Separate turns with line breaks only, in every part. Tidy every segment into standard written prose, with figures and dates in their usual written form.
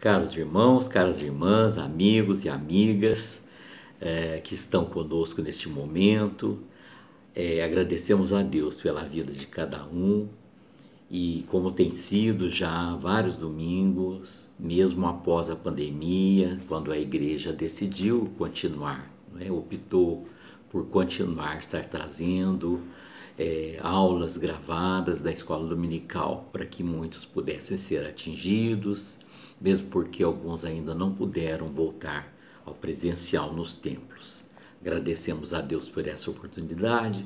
Caros irmãos, caras irmãs, amigos e amigas que estão conosco neste momento, agradecemos a Deus pela vida de cada um e como tem sido já vários domingos, mesmo após a pandemia, quando a igreja decidiu continuar, optou por continuar, estar trazendo aulas gravadas da escola dominical para que muitos pudessem ser atingidos, mesmo porque alguns ainda não puderam voltar ao presencial nos templos. Agradecemos a Deus por essa oportunidade.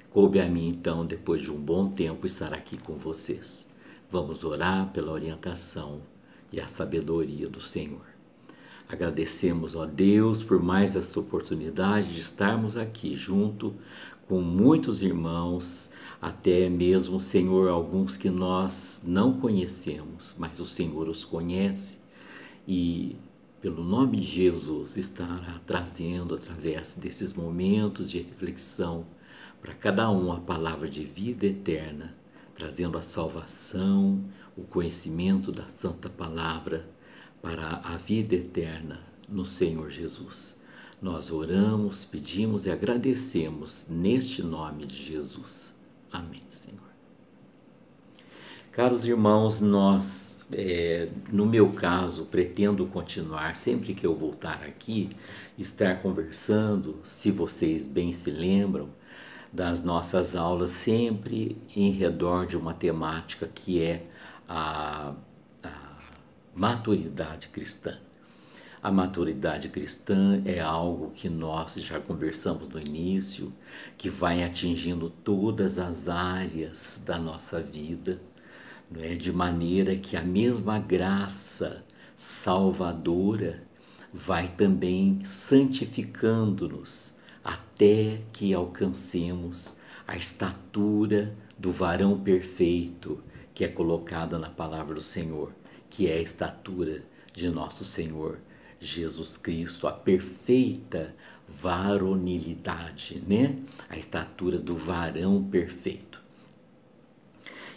Coube a mim então, depois de um bom tempo, estar aqui com vocês. Vamos orar pela orientação e a sabedoria do Senhor. Agradecemos a Deus por mais esta oportunidade de estarmos aqui junto com muitos irmãos, até mesmo, Senhor, alguns que nós não conhecemos, mas o Senhor os conhece e, pelo nome de Jesus, estará trazendo através desses momentos de reflexão para cada um a palavra de vida eterna, trazendo a salvação, o conhecimento da santa palavra para a vida eterna no Senhor Jesus. Nós oramos, pedimos e agradecemos neste nome de Jesus. Amém, Senhor. Caros irmãos, no meu caso, pretendo continuar, sempre que eu voltar aqui, estar conversando, se vocês bem se lembram, das nossas aulas, sempre em redor de uma temática que é a maturidade cristã. A maturidade cristã é algo que nós já conversamos no início, que vai atingindo todas as áreas da nossa vida, não é? De maneira que a mesma graça salvadora vai também santificando-nos até que alcancemos a estatura do varão perfeito que é colocada na palavra do Senhor, que é a estatura de nosso Senhor Jesus Cristo, a perfeita varonilidade, né? A estatura do varão perfeito.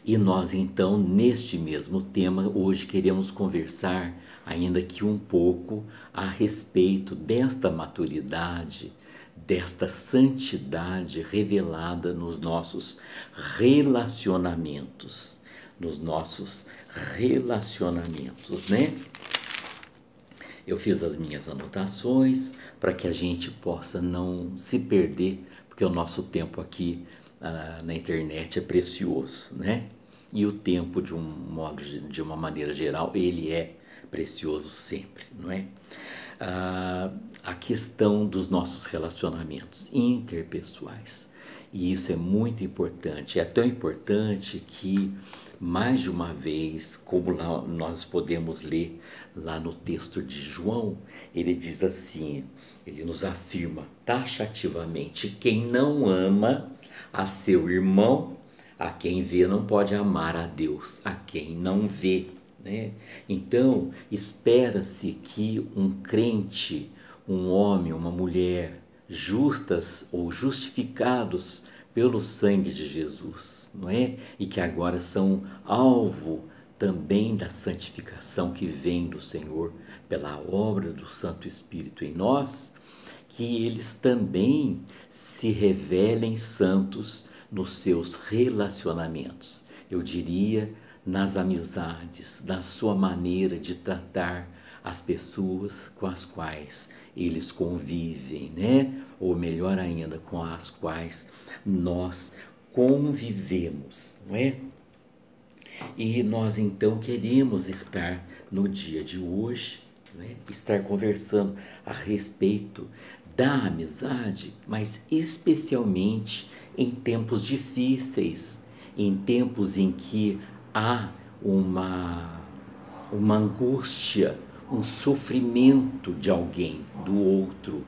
E nós então, neste mesmo tema, hoje queremos conversar ainda que um pouco a respeito desta maturidade, desta santidade revelada nos nossos relacionamentos, né? Eu fiz as minhas anotações para que a gente possa não se perder, porque o nosso tempo aqui na internet é precioso, né? E o tempo, de uma maneira geral, ele é precioso sempre, não é? A questão dos nossos relacionamentos interpessoais. E isso é muito importante, é tão importante que mais de uma vez, como nós podemos ler lá no texto de João, ele diz assim, ele nos afirma taxativamente, quem não ama a seu irmão, a quem vê não pode amar a Deus, a quem não vê, né? Então, espera-se que um crente, um homem, uma mulher, justas ou justificados pelo sangue de Jesus, não é? E que agora são alvo também da santificação que vem do Senhor pela obra do Santo Espírito em nós, que eles também se revelem santos nos seus relacionamentos. Eu diria nas amizades, na sua maneira de tratar as pessoas com as quais eles convivem, né? Ou melhor ainda, com as quais nós convivemos, não é? E nós então queremos estar no dia de hoje, né? Estar conversando a respeito da amizade, mas especialmente em tempos difíceis, em tempos em que há uma angústia, um sofrimento de alguém, do outro,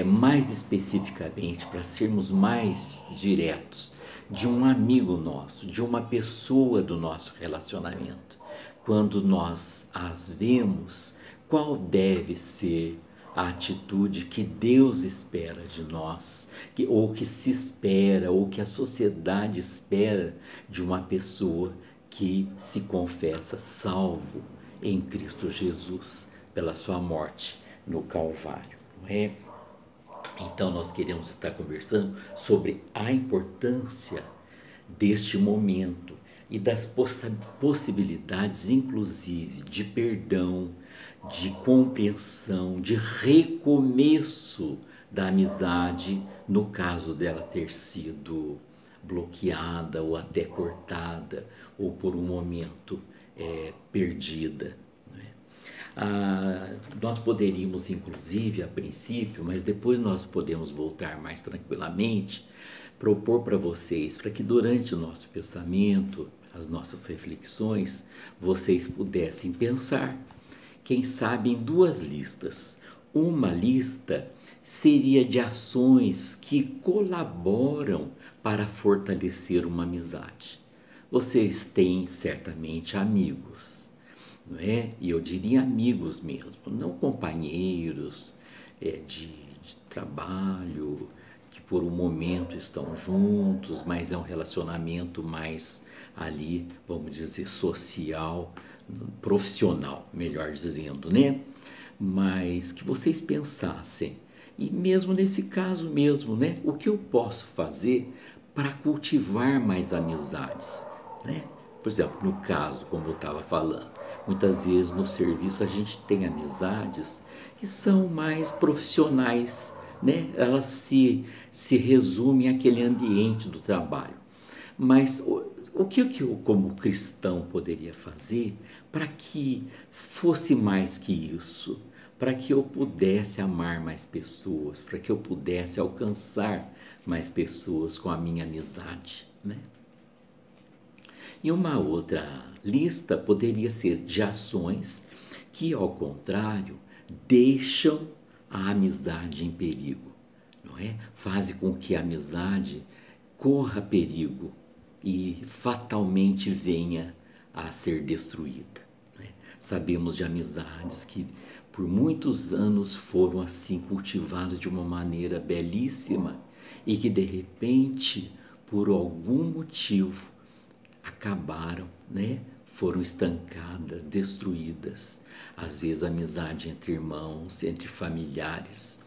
mais especificamente, para sermos mais diretos, de um amigo nosso, de uma pessoa do nosso relacionamento. Quando nós as vemos, qual deve ser a atitude que Deus espera de nós, ou que se espera, ou que a sociedade espera de uma pessoa que se confessa salvo em Cristo Jesus, pela sua morte no Calvário, não é? Então nós queremos estar conversando sobre a importância deste momento e das possibilidades, inclusive, de perdão, de compreensão, de recomeço da amizade, no caso dela ter sido bloqueada ou até cortada, ou por um momento perdida. Nós poderíamos, inclusive, a princípio, mas depois nós podemos voltar mais tranquilamente, propor para vocês, para que durante o nosso pensamento, as nossas reflexões, vocês pudessem pensar, quem sabe, em duas listas. Uma lista seria de ações que colaboram para fortalecer uma amizade. Vocês têm certamente amigos, não é? E eu diria amigos mesmo, não companheiros de trabalho, que por um momento estão juntos, mas é um relacionamento mais ali, vamos dizer, social, profissional, melhor dizendo, né? Mas que vocês pensassem, e mesmo nesse caso mesmo, né? O que eu posso fazer para cultivar mais amizades, né? Por exemplo, no caso, como eu estava falando, muitas vezes no serviço a gente tem amizades que são mais profissionais, né? Elas se resumem àquele ambiente do trabalho. Mas o que eu, como cristão, poderia fazer para que fosse mais que isso? Para que eu pudesse amar mais pessoas, para que eu pudesse alcançar mais pessoas com a minha amizade, né? E uma outra lista poderia ser de ações que, ao contrário, deixam a amizade em perigo, não é? Fazem com que a amizade corra perigo e fatalmente venha a ser destruída, né? Sabemos de amizades que por muitos anos foram assim cultivadas de uma maneira belíssima e que de repente, por algum motivo, acabaram, né? Foram estancadas, destruídas. Às vezes amizade entre irmãos, entre familiares,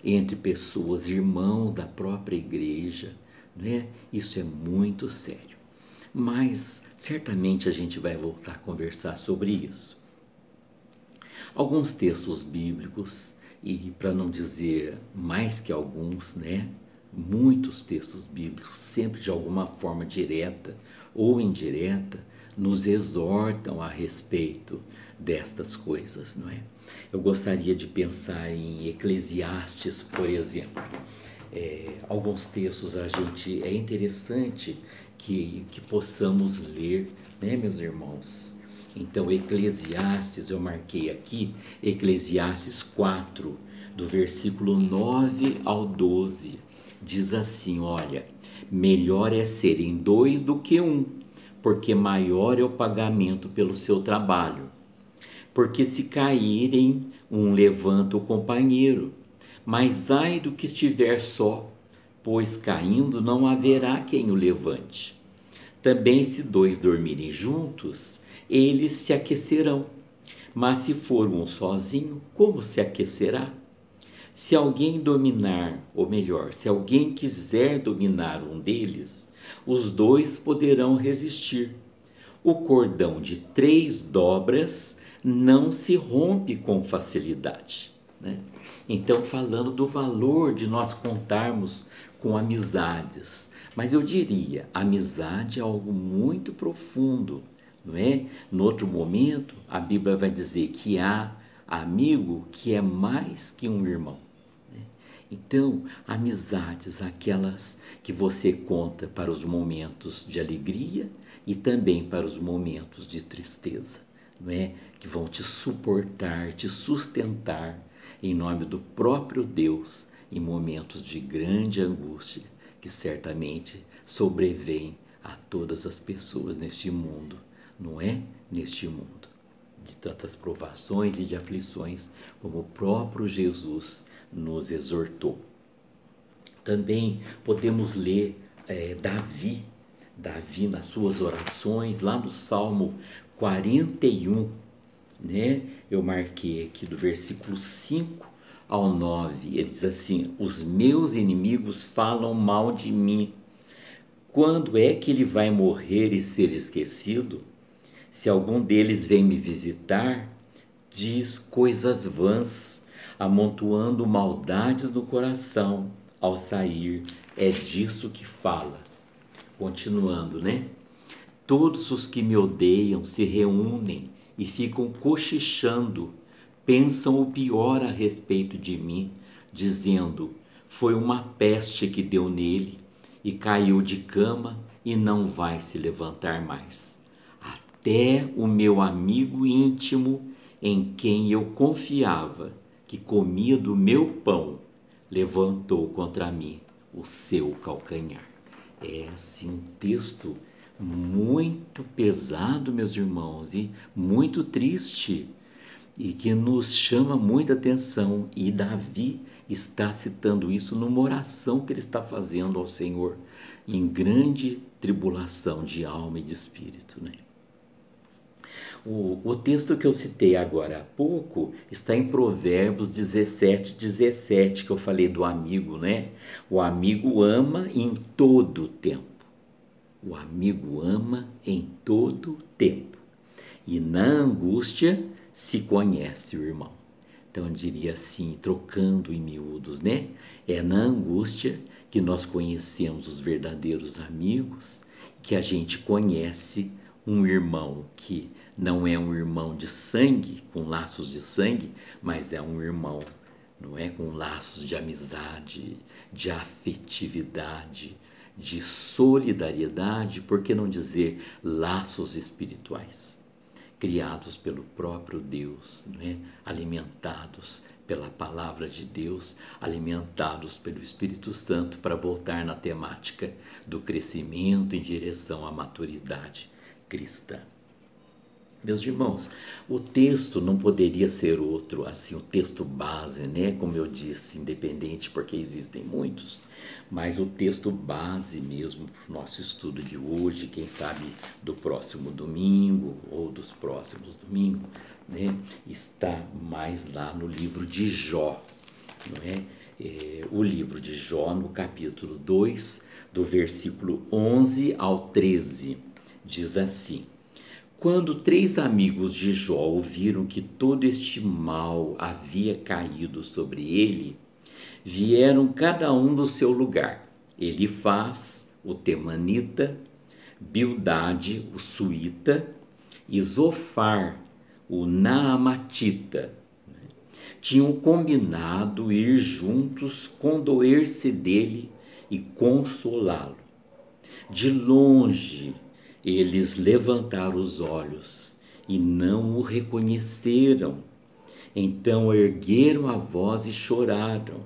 entre pessoas, irmãos da própria igreja, né? Isso é muito sério. Mas certamente a gente vai voltar a conversar sobre isso. Alguns textos bíblicos, e para não dizer mais que alguns, né? Muitos textos bíblicos, sempre de alguma forma direta ou indireta, nos exortam a respeito destas coisas, não é? Eu gostaria de pensar em Eclesiastes, por exemplo. Alguns textos é interessante que possamos ler, né, meus irmãos? Então, Eclesiastes, eu marquei aqui, Eclesiastes 4, do versículo 9 ao 12, diz assim, olha, melhor é serem dois do que um, porque maior é o pagamento pelo seu trabalho. Porque se caírem, um levanta o companheiro, mas ai do que estiver só, pois caindo não haverá quem o levante. Também se dois dormirem juntos, eles se aquecerão, mas se for um sozinho, como se aquecerá? Se alguém dominar, ou melhor, se alguém quiser dominar um deles, os dois poderão resistir. O cordão de 3 dobras não se rompe com facilidade, né? Então, falando do valor de nós contarmos com amizades, mas eu diria, amizade é algo muito profundo, não é? No outro momento, a Bíblia vai dizer que há amigo que é mais que um irmão, né? Então, amizades, aquelas que você conta para os momentos de alegria e também para os momentos de tristeza, não é? Que vão te suportar, te sustentar em nome do próprio Deus em momentos de grande angústia que certamente sobrevêm a todas as pessoas neste mundo, não é? Neste mundo de tantas provações e de aflições, como o próprio Jesus nos exortou. Também podemos ler Davi nas suas orações, lá no Salmo 41, né? Eu marquei aqui do versículo 5 ao 9. Ele diz assim: os meus inimigos falam mal de mim. Quando é que ele vai morrer e ser esquecido? Se algum deles vem me visitar, diz coisas vãs, amontoando maldades no coração ao sair. É disso que fala. Continuando, né? Todos os que me odeiam se reúnem e ficam cochichando, pensam o pior a respeito de mim, dizendo: foi uma peste que deu nele e caiu de cama e não vai se levantar mais. Até o meu amigo íntimo, em quem eu confiava, que comia do meu pão, levantou contra mim o seu calcanhar. É assim um texto muito pesado, meus irmãos, e muito triste, e que nos chama muita atenção. E Davi está citando isso numa oração que ele está fazendo ao Senhor, em grande tribulação de alma e de espírito, né? O texto que eu citei agora há pouco está em Provérbios 17:17, que eu falei do amigo, né? O amigo ama em todo o tempo. O amigo ama em todo tempo, e na angústia se conhece o irmão. Então eu diria assim, trocando em miúdos, né? É na angústia que nós conhecemos os verdadeiros amigos, que a gente conhece um irmão que não é um irmão de sangue, com laços de sangue, mas é um irmão, não é, com laços de amizade, de afetividade, de solidariedade, por que não dizer laços espirituais, criados pelo próprio Deus, né? Alimentados pela palavra de Deus, alimentados pelo Espírito Santo, para voltar na temática do crescimento em direção à maturidade cristã. Meus irmãos, o texto não poderia ser outro, assim, o texto base, né? Como eu disse, independente, porque existem muitos, mas o texto base mesmo para o nosso estudo de hoje, quem sabe do próximo domingo ou dos próximos domingos, né? Está mais lá no livro de Jó, não é? O livro de Jó, no capítulo 2, do versículo 11 ao 13, diz assim: quando 3 amigos de Jó ouviram que todo este mal havia caído sobre ele, vieram cada um do seu lugar. Elifaz, o temanita, Bildade, o suíta, e Zofar, o naamatita. Tinham combinado ir juntos, condoer-se dele e consolá-lo. De longe, eles levantaram os olhos e não o reconheceram. Então ergueram a voz e choraram,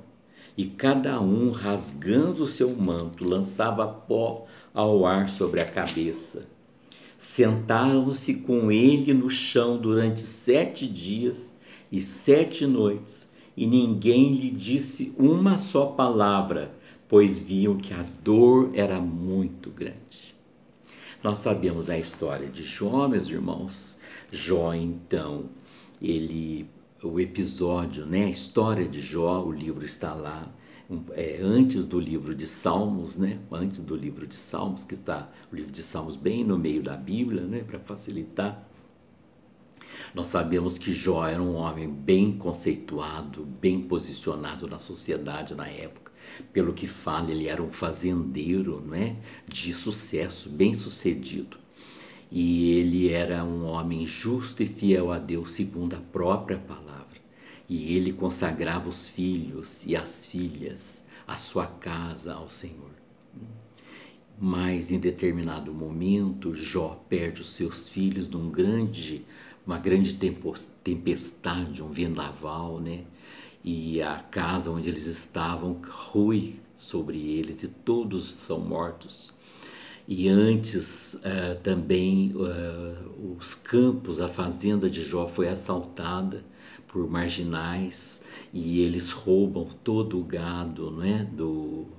e cada um, rasgando o seu manto, lançava pó ao ar sobre a cabeça. Sentaram-se com ele no chão durante 7 dias e 7 noites, e ninguém lhe disse uma só palavra, pois viam que a dor era muito grande. Nós sabemos a história de Jó, meus irmãos. Jó, então, o episódio, né, a história de Jó, o livro está lá, antes do livro de Salmos, né, antes do livro de Salmos, que está o livro de Salmos bem no meio da Bíblia, né, para facilitar. Nós sabemos que Jó era um homem bem conceituado, bem posicionado na sociedade na época. Pelo que fala, ele era um fazendeiro, não é? De sucesso, bem sucedido. E ele era um homem justo e fiel a Deus, segundo a própria palavra. E ele consagrava os filhos e as filhas, a sua casa ao Senhor. Mas em determinado momento, Jó perde os seus filhos numa grande tempestade, um vendaval, né? E a casa onde eles estavam rui sobre eles e todos são mortos. E antes também os campos, a fazenda de Jó foi assaltada por marginais e eles roubam todo o gado, não é?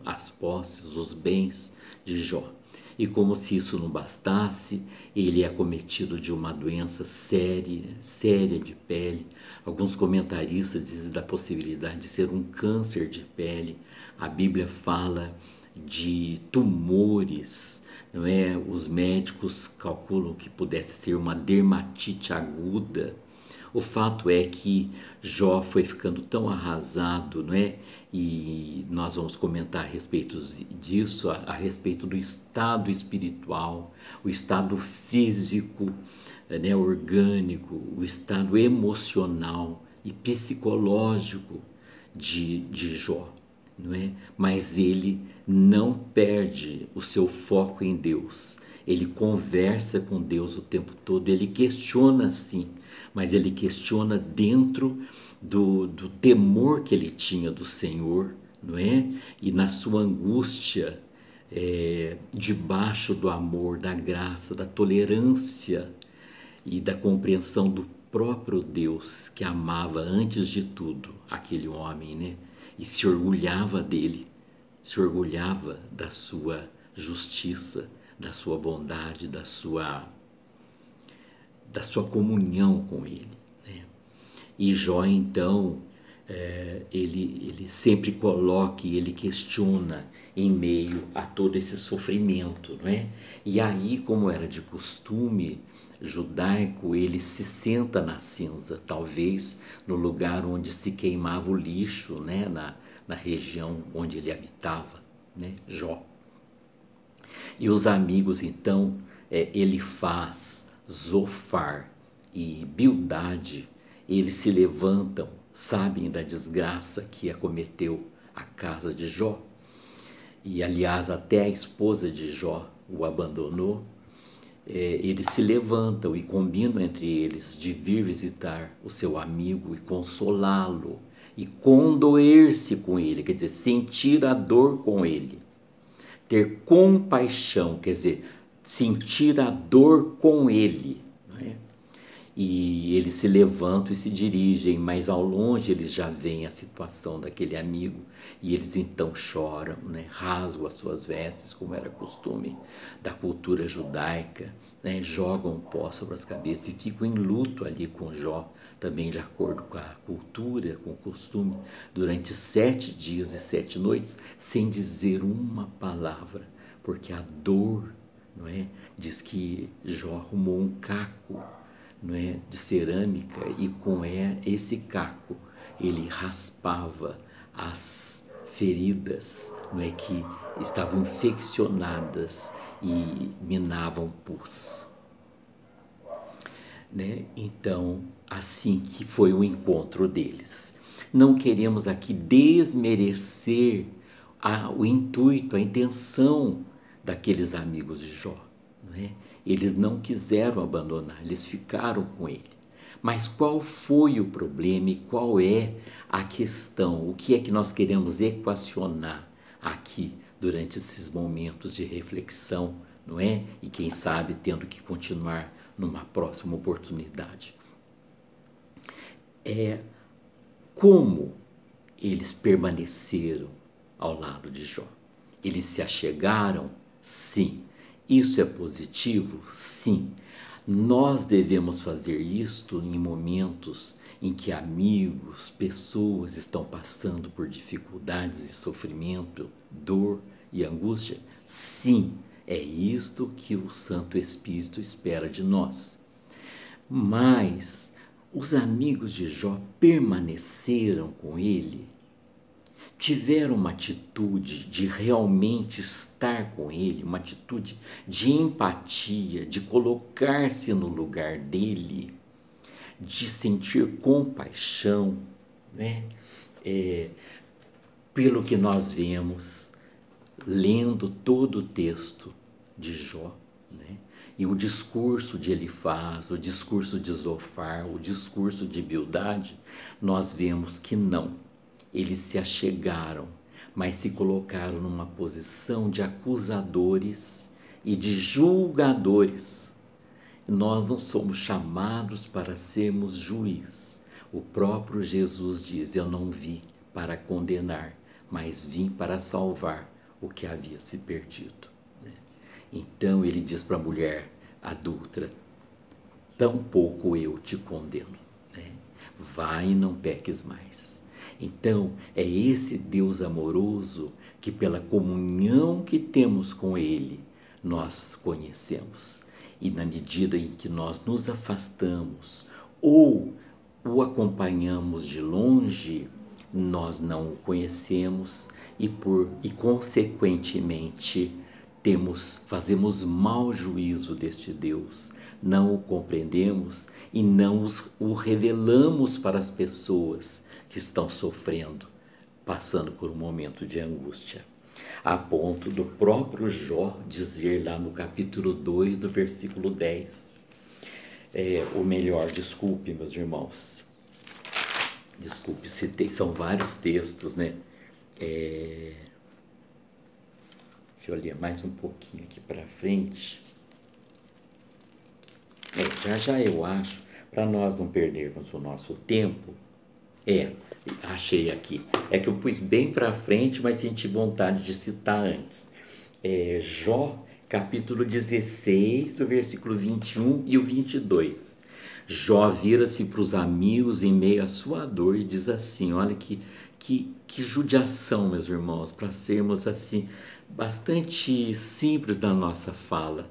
As posses, os bens de Jó. E como se isso não bastasse, ele é acometido de uma doença séria de pele. Alguns comentaristas dizem da possibilidade de ser um câncer de pele. A Bíblia fala de tumores, não é? Os médicos calculam que pudesse ser uma dermatite aguda. O fato é que Jó foi ficando tão arrasado, não é? E nós vamos comentar a respeito disso, a respeito do estado espiritual, o estado físico, né, orgânico, o estado emocional e psicológico de Jó, não é? Mas ele não perde o seu foco em Deus. Ele conversa com Deus o tempo todo, ele questiona sim, mas ele questiona dentro do temor que ele tinha do Senhor, não é? E na sua angústia, debaixo do amor, da graça, da tolerância e da compreensão do próprio Deus que amava antes de tudo aquele homem, né? E se orgulhava dele, se orgulhava da sua justiça, da sua bondade, da sua comunhão com ele, né? E Jó então, ele sempre coloca e ele questiona em meio a todo esse sofrimento, não é? E aí, como era de costume judaico, ele se senta na cinza, talvez no lugar onde se queimava o lixo, né? Na região onde ele habitava, né? Jó. E os amigos então, Elifaz, Zofar e Bildade, eles se levantam, sabem da desgraça que acometeu a casa de Jó. E aliás, até a esposa de Jó o abandonou. Eles se levantam e combinam entre eles de vir visitar o seu amigo e consolá-lo e condoer-se com ele, quer dizer, sentir a dor com ele, ter compaixão, quer dizer, sentir a dor com ele, não é? E eles se levantam e se dirigem, mas ao longe eles já veem a situação daquele amigo e eles então choram, né? Rasgam as suas vestes, como era costume da cultura judaica, né? Jogam pó sobre as cabeças e ficam em luto ali com Jó, também de acordo com a cultura, com o costume, durante 7 dias e 7 noites, sem dizer uma palavra, porque a dor, não é? Diz que Jó arrumou um caco, não é, de cerâmica, e com esse caco ele raspava as feridas, não é, que estavam infeccionadas e minavam pus, né? Então, assim que foi o encontro deles. Não queremos aqui desmerecer o intuito, a intenção daqueles amigos de Jó, não é? Eles não quiseram abandonar, eles ficaram com ele. Mas qual foi o problema e qual é a questão? O que é que nós queremos equacionar aqui durante esses momentos de reflexão, não é? E quem sabe tendo que continuar numa próxima oportunidade. Como eles permaneceram ao lado de Jó. Eles se achegaram? Sim. Isso é positivo? Sim. Nós devemos fazer isto em momentos em que amigos, pessoas estão passando por dificuldades e sofrimento, dor e angústia? Sim, é isto que o Santo Espírito espera de nós. Mas os amigos de Jó permaneceram com ele? Tiveram uma atitude de realmente estar com ele, uma atitude de empatia, de colocar-se no lugar dele, de sentir compaixão, né? Pelo que nós vemos, lendo todo o texto de Jó, né? E o discurso de Elifaz, o discurso de Zofar, o discurso de Bildade, nós vemos que não. Eles se achegaram, mas se colocaram numa posição de acusadores e de julgadores. Nós não somos chamados para sermos juiz. O próprio Jesus diz: eu não vim para condenar, mas vim para salvar o que havia se perdido, né? Então ele diz para a mulher adulta: tampouco eu te condeno, né? Vai e não peques mais. Então é esse Deus amoroso que, pela comunhão que temos com Ele, nós conhecemos. E na medida em que nós nos afastamos ou o acompanhamos de longe, nós não o conhecemos e consequentemente fazemos mau juízo deste Deus, não o compreendemos e não o revelamos para as pessoas que estão sofrendo, passando por um momento de angústia. A ponto do próprio Jó dizer lá no capítulo 2, do versículo 10, ou melhor, desculpe, meus irmãos, desculpe, citei, são vários textos, né? Deixa eu ler mais um pouquinho aqui para frente. Já eu acho, para nós não perdermos o nosso tempo, achei aqui. É que eu pus bem para frente, mas senti vontade de citar antes. Jó, capítulo 16, o versículo 21 e o 22. Jó vira-se para os amigos em meio à sua dor e diz assim, olha que judiação, meus irmãos, para sermos assim, bastante simples na nossa fala.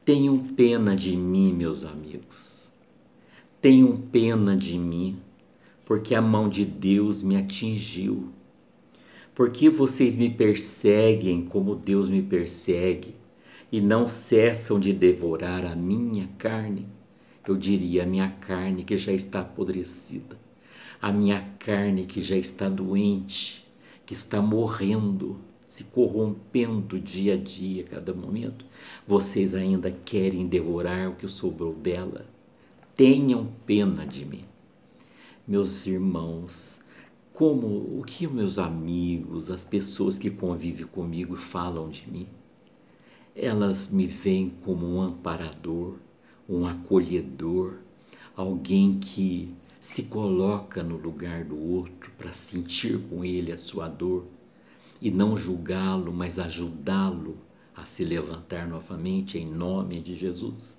Tenham pena de mim, meus amigos. Tenham pena de mim, porque a mão de Deus me atingiu. Porque vocês me perseguem como Deus me persegue e não cessam de devorar a minha carne? Eu diria a minha carne que já está apodrecida, a minha carne que já está doente, que está morrendo, se corrompendo dia a dia, cada momento. Vocês ainda querem devorar o que sobrou dela? Tenham pena de mim. Meus irmãos, o que meus amigos, as pessoas que convivem comigo falam de mim? Elas me veem como um amparador, um acolhedor, alguém que se coloca no lugar do outro para sentir com ele a sua dor e não julgá-lo, mas ajudá-lo a se levantar novamente em nome de Jesus.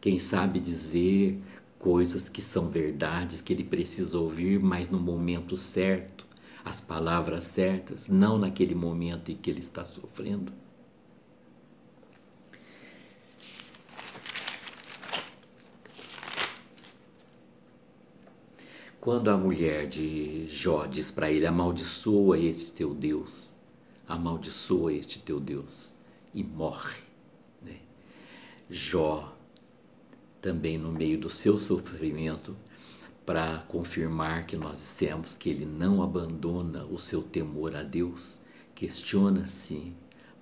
Quem sabe dizer coisas que são verdades, que ele precisa ouvir, mas no momento certo, as palavras certas, não naquele momento em que ele está sofrendo. Quando a mulher de Jó diz para ele, amaldiçoa este teu Deus, amaldiçoa este teu Deus, e morre, né? Jó, também no meio do seu sofrimento, para confirmar que nós dissemos que ele não abandona o seu temor a Deus, questiona sim,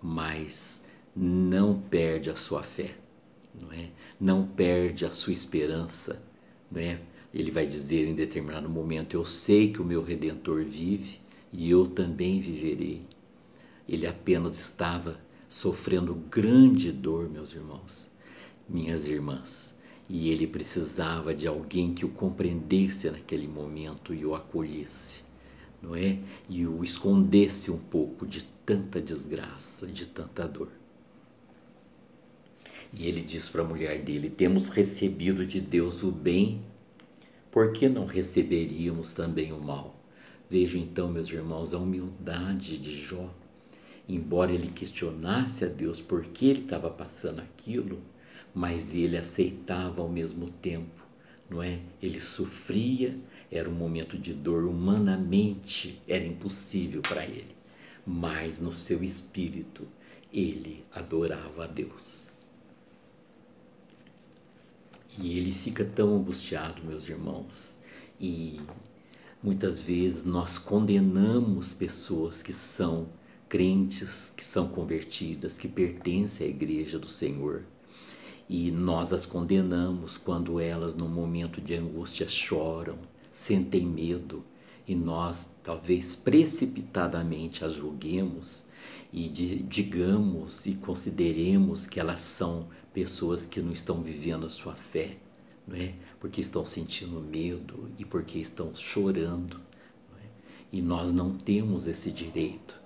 mas não perde a sua fé, não é? Não perde a sua esperança, não é? Ele vai dizer em determinado momento, eu sei que o meu Redentor vive e eu também viverei. Ele apenas estava sofrendo grande dor, meus irmãos, minhas irmãs, e ele precisava de alguém que o compreendesse naquele momento e o acolhesse, não é? E o escondesse um pouco de tanta desgraça, de tanta dor. E ele diz para a mulher dele, temos recebido de Deus o bem, por que não receberíamos também o mal? Vejam então, meus irmãos, a humildade de Jó. Embora ele questionasse a Deus por que ele estava passando aquilo, mas ele aceitava ao mesmo tempo, não é? Ele sofria, era um momento de dor, humanamente era impossível para ele, mas no seu espírito ele adorava a Deus. E ele fica tão angustiado, meus irmãos, e muitas vezes nós condenamos pessoas que são crentes, que são convertidas, que pertencem à igreja do Senhor. E nós as condenamos quando elas, no momento de angústia, choram, sentem medo, e nós talvez precipitadamente as julguemos e digamos e consideremos que elas são pessoas que não estão vivendo a sua fé, não é? Porque estão sentindo medo e porque estão chorando, não é? E nós não temos esse direito.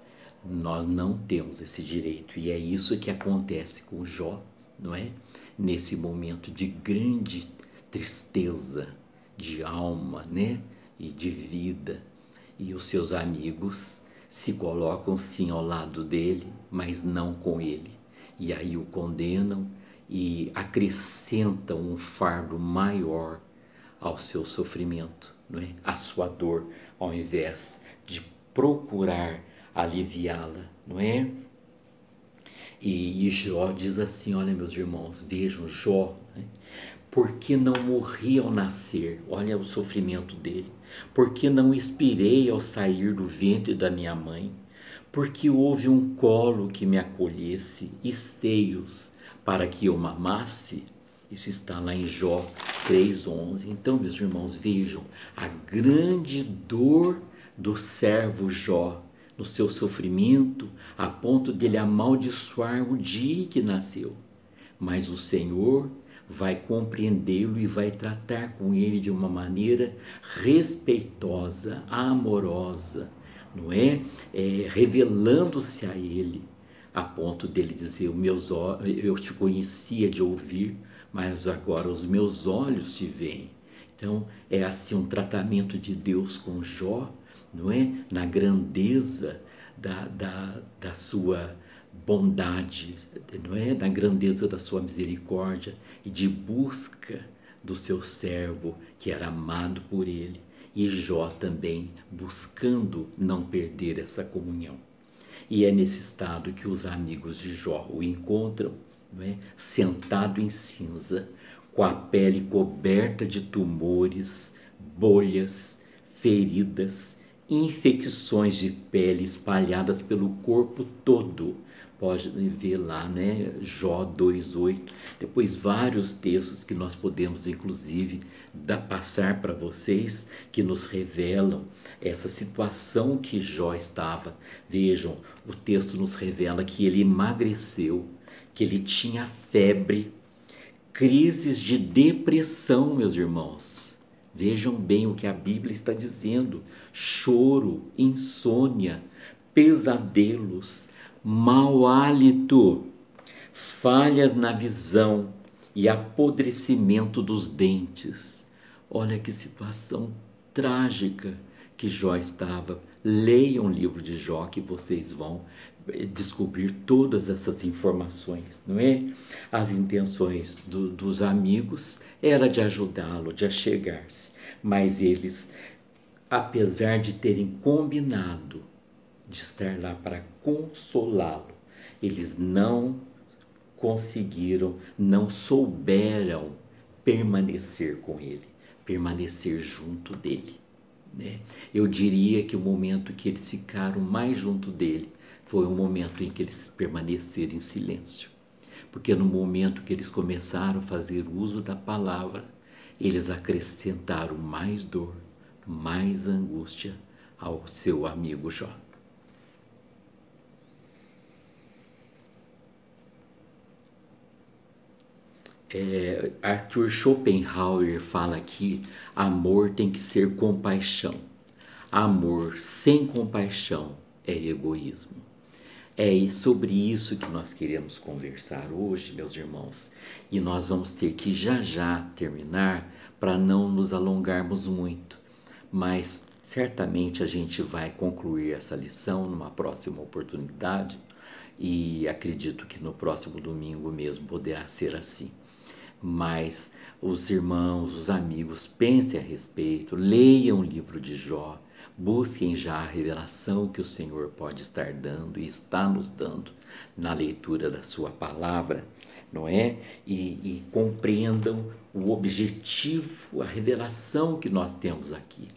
Nós não temos esse direito, e é isso que acontece com Jó, não é? Nesse momento de grande tristeza de alma, né? E de vida. E os seus amigos se colocam sim ao lado dele, mas não com ele. E aí o condenam e acrescentam um fardo maior ao seu sofrimento, não é? À sua dor, ao invés de procurar aliviá-la, não é? E Jó diz assim, olha meus irmãos, vejam Jó, né? Por que não morri ao nascer? Olha o sofrimento dele. Por que não expirei ao sair do ventre da minha mãe? Porque houve um colo que me acolhesse e seios para que eu mamasse? Isso está lá em Jó 3:11. Então, meus irmãos, vejam a grande dor do servo Jó no seu sofrimento, a ponto dele amaldiçoar o dia que nasceu. Mas o Senhor vai compreendê-lo e vai tratar com ele de uma maneira respeitosa, amorosa, não é? Revelando-se a ele, a ponto dele dizer, eu te conhecia de ouvir, mas agora os meus olhos te veem. Então, é assim um tratamento de Deus com Jó, não é? Na grandeza da sua bondade, não é? Na grandeza da sua misericórdia e de busca do seu servo que era amado por ele. E Jó também buscando não perder essa comunhão. E é nesse estado que os amigos de Jó o encontram, não é? Sentado em cinza, com a pele coberta de tumores, bolhas, feridas, infecções de pele espalhadas pelo corpo todo. Pode ver lá, né? Jó 2:8. Depois vários textos que nós podemos, inclusive, passar para vocês, que nos revelam essa situação que Jó estava. Vejam, o texto nos revela que ele emagreceu, que ele tinha febre, crises de depressão, meus irmãos. Vejam bem o que a Bíblia está dizendo: choro, insônia, pesadelos, mau hálito, falhas na visão e apodrecimento dos dentes. Olha que situação trágica que Jó estava. Leiam o livro de Jó que vocês vão descobrir todas essas informações, não é? As intenções dos amigos era de ajudá-lo, de achegar-se, mas eles, apesar de terem combinado de estar lá para consolá-lo, eles não conseguiram, não souberam permanecer com ele, permanecer junto dele, né? Eu diria que o momento que eles ficaram mais junto dele foi o momento em que eles permaneceram em silêncio, porque no momento que eles começaram a fazer uso da palavra, eles acrescentaram mais dor, mais angústia ao seu amigo Jó. Arthur Schopenhauer fala que amor tem que ser compaixão. Amor sem compaixão é egoísmo. É sobre isso que nós queremos conversar hoje, meus irmãos. E nós vamos ter que já terminar para não nos alongarmos muito. Mas certamente a gente vai concluir essa lição numa próxima oportunidade. E acredito que no próximo domingo mesmo poderá ser assim. Mas os irmãos, os amigos, pensem a respeito, leiam o livro de Jó, busquem já a revelação que o Senhor pode estar dando e está nos dando na leitura da sua palavra, não é? E compreendam o objetivo, a revelação que nós temos aqui,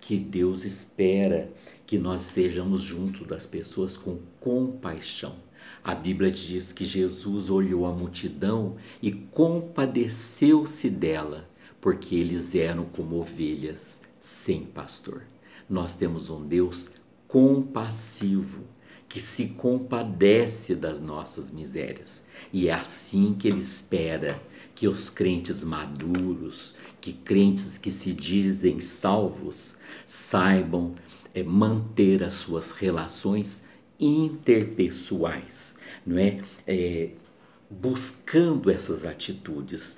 que Deus espera que nós sejamos junto das pessoas com compaixão. A Bíblia diz que Jesus olhou a multidão e compadeceu-se dela, porque eles eram como ovelhas sem pastor. Nós temos um Deus compassivo, que se compadece das nossas misérias. E é assim que Ele espera que os crentes maduros, que crentes que se dizem salvos, saibam manter as suas relações interpessoais, não é? Buscando essas atitudes,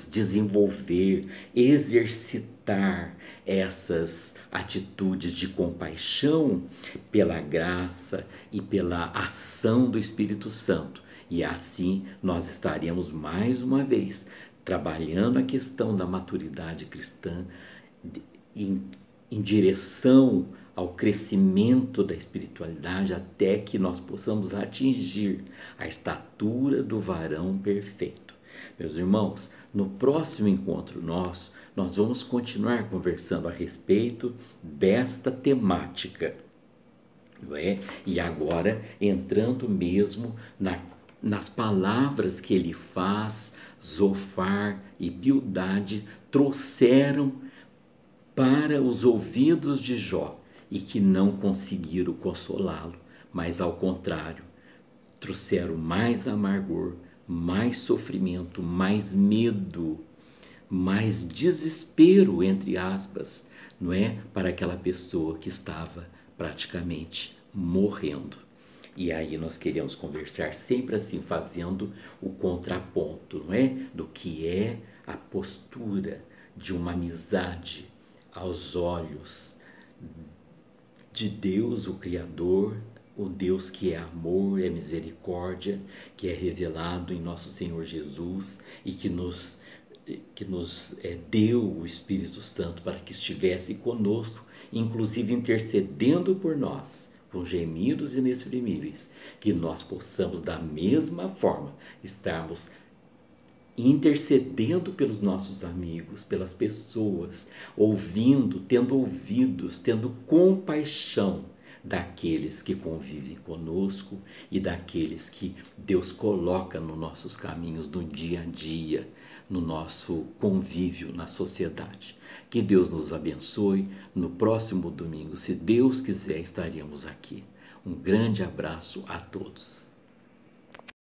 desenvolver, exercitar essas atitudes de compaixão pela graça e pela ação do Espírito Santo. E assim nós estaremos mais uma vez trabalhando a questão da maturidade cristã em direção ao crescimento da espiritualidade até que nós possamos atingir a estatura do varão perfeito. Meus irmãos, no próximo encontro nosso, nós vamos continuar conversando a respeito desta temática, não é? E agora entrando mesmo nas palavras que ele faz, Zofar e Bildade trouxeram para os ouvidos de Jó e que não conseguiram consolá-lo, mas ao contrário, trouxeram mais amargor, mais sofrimento, mais medo, mais desespero, entre aspas, não é? Para aquela pessoa que estava praticamente morrendo. E aí nós queremos conversar sempre assim, fazendo o contraponto, não é? Do que é a postura de uma amizade aos olhos de Deus, o Criador, o Deus que é amor, é misericórdia, que é revelado em nosso Senhor Jesus e que nos deu o Espírito Santo para que estivesse conosco, inclusive intercedendo por nós, com gemidos inexprimíveis, que nós possamos da mesma forma estarmos intercedendo pelos nossos amigos, pelas pessoas, ouvindo, tendo ouvidos, tendo compaixão daqueles que convivem conosco e daqueles que Deus coloca nos nossos caminhos no dia a dia, no nosso convívio na sociedade. Que Deus nos abençoe. No próximo domingo, se Deus quiser, estaremos aqui. Um grande abraço a todos.